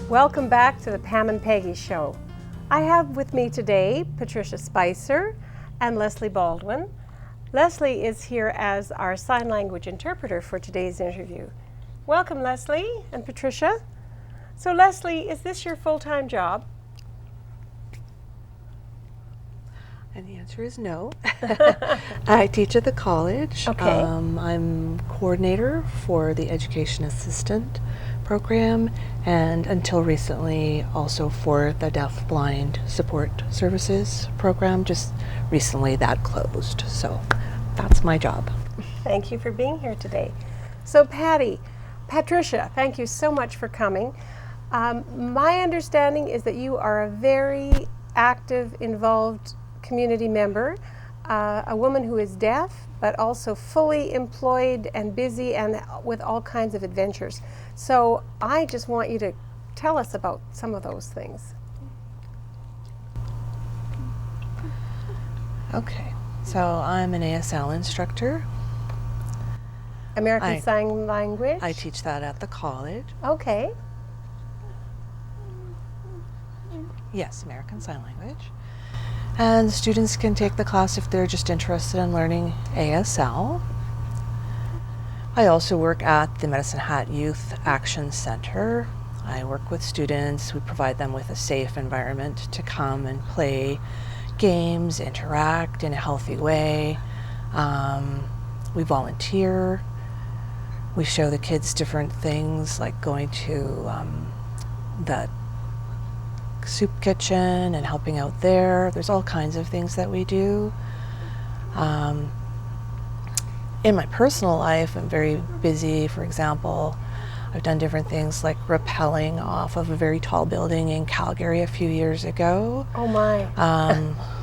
Welcome back to the Pam and Peggy Show. I have with me today Patricia Spicer and Leslie Baldwin. Leslie is here as our sign language interpreter for today's interview. Welcome, Leslie and Patricia. So Leslie, is this your full-time job? And the answer is no. I teach at the college. Okay. I'm coordinator for the Education Assistant program, and until recently also for the Deaf Blind Support Services program. Just recently that closed, so that's my job. Thank you for being here today. So Patricia, thank you so much for coming. My understanding is that you are a very active, involved community member, a woman who is deaf, but also fully employed and busy and with all kinds of adventures. So I just want you to tell us about some of those things. Okay, so I'm an ASL instructor. American Sign Language? I teach that at the college. Okay. Yes, American Sign Language. And students can take the class if they're just interested in learning ASL. I also work at the Medicine Hat Youth Action Center. I work with students. We provide them with a safe environment to come and play games, interact in a healthy way. We volunteer. We show the kids different things, like going to the soup kitchen and helping out there. There's all kinds of things that we do. In my personal life, I'm very busy. For example, I've done different things like rappelling off of a very tall building in Calgary a few years ago. Oh my.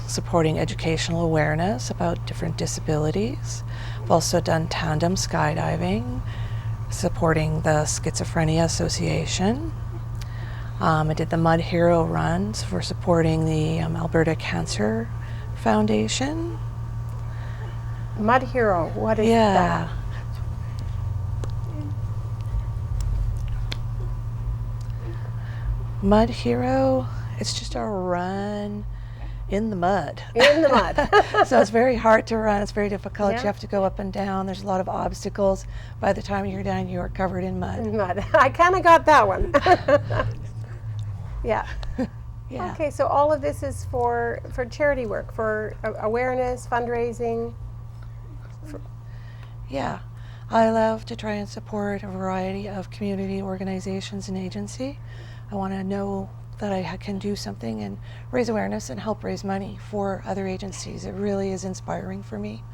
Supporting educational awareness about different disabilities. I've also done tandem skydiving, supporting the Schizophrenia Association. I did the Mud Hero runs for supporting the Alberta Cancer Foundation. Mud Hero, what is that? Mud Hero, it's just a run in the mud. In the mud. So it's very hard to run, it's very difficult. Yeah. You have to go up and down, there's a lot of obstacles. By the time you're done, you are covered in mud. In mud. I kind of got that one. Yeah. Yeah. Okay, so all of this is for charity work, for awareness, fundraising. Yeah, I love to try and support a variety of community organizations and agency. I want to know that I can do something and raise awareness and help raise money for other agencies. It really is inspiring for me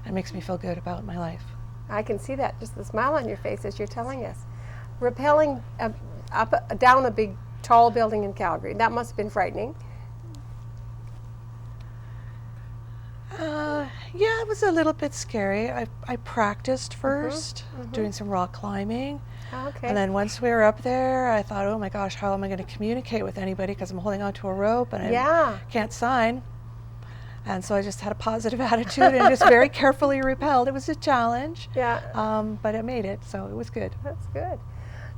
and makes me feel good about my life. I can see that, just the smile on your face as you're telling us. Rappelling down a big, tall building in Calgary, that must have been frightening. Yeah, it was a little bit scary. I practiced first, doing some rock climbing. Okay. And then once we were up there, I thought, oh my gosh, how am I going to communicate with anybody because I'm holding onto a rope and I can't sign. And so I just had a positive attitude and just very carefully rappelled. It was a challenge, but I made it, so it was good. That's good.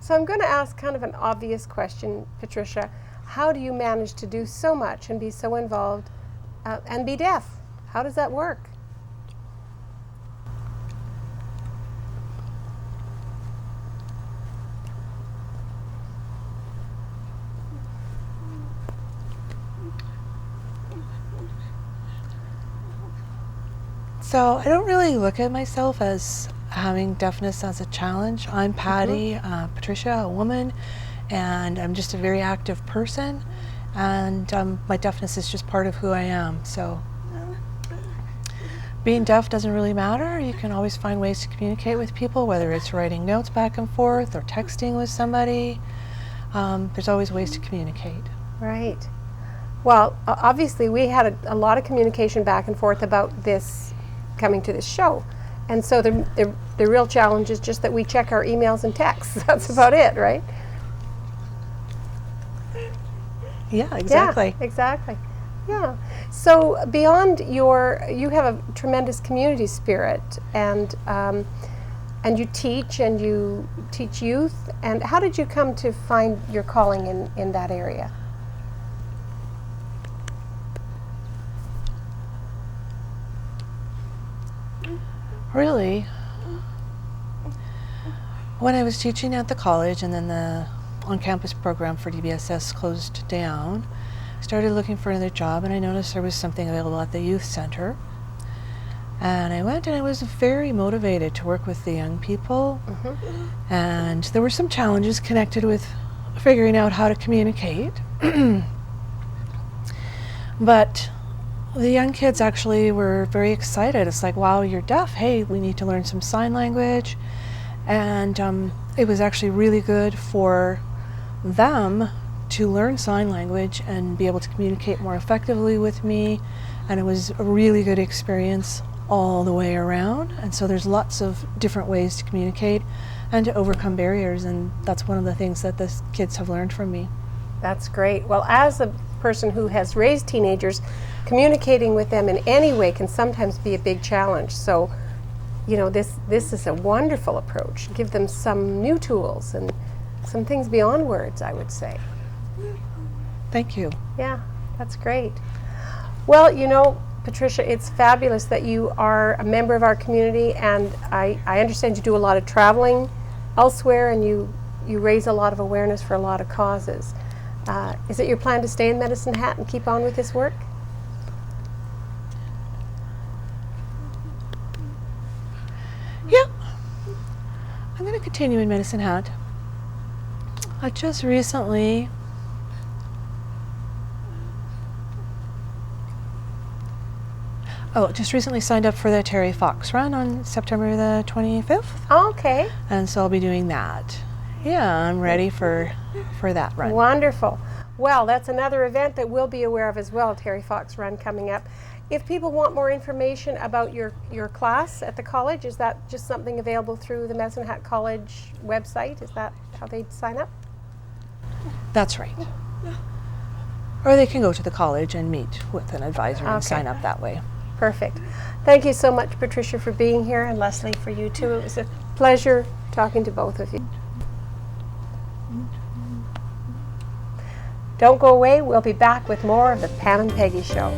So I'm going to ask kind of an obvious question, Patricia. How do you manage to do so much and be so involved and be deaf? How does that work? So I don't really look at myself as having deafness as a challenge. I'm Patty, Patricia, a woman, and I'm just a very active person, and my deafness is just part of who I am. So being deaf doesn't really matter. You can always find ways to communicate with people, whether it's writing notes back and forth or texting with somebody. There's always ways to communicate. Right. Well, obviously we had a lot of communication back and forth about this coming to this show. And so the real challenge is just that we check our emails and texts. That's about it, right? Yeah, exactly. Yeah, exactly. Yeah. So beyond you have a tremendous community spirit, and And you teach youth. And how did you come to find your calling in that area? Really, when I was teaching at the college and then the on-campus program for DBSS closed down, I started looking for another job, and I noticed there was something available at the youth center. And I went, and I was very motivated to work with the young people. And there were some challenges connected with figuring out how to communicate. But the young kids actually were very excited. It's like, wow, you're deaf. Hey, we need to learn some sign language. And it was actually really good for them to learn sign language and be able to communicate more effectively with me. And it was a really good experience all the way around. And so there's lots of different ways to communicate and to overcome barriers. And that's one of the things that the kids have learned from me. That's great. Well, as a person who has raised teenagers, communicating with them in any way can sometimes be a big challenge. So, you know, this is a wonderful approach. Give them some new tools and some things beyond words, I would say. Thank you. Yeah, that's great. Well, you know, Patricia, it's fabulous that you are a member of our community, and I understand you do a lot of traveling elsewhere, and you raise a lot of awareness for a lot of causes. Is it your plan to stay in Medicine Hat and keep on with this work? Yeah, I'm going to continue in Medicine Hat. I just recently signed up for the Terry Fox run on September the 25th. Okay. And so I'll be doing that. Yeah, I'm ready for that run. Wonderful. Well, that's another event that we'll be aware of as well, Terry Fox Run coming up. If people want more information about your class at the college, is that just something available through the Medicine Hat College website? Is that how they sign up? That's right. Or they can go to the college and meet with an advisor and sign up that way. Perfect. Thank you so much, Patricia, for being here, and Leslie, for you too. It was a pleasure talking to both of you. Don't go away. We'll be back with more of the Pam and Peggy Show.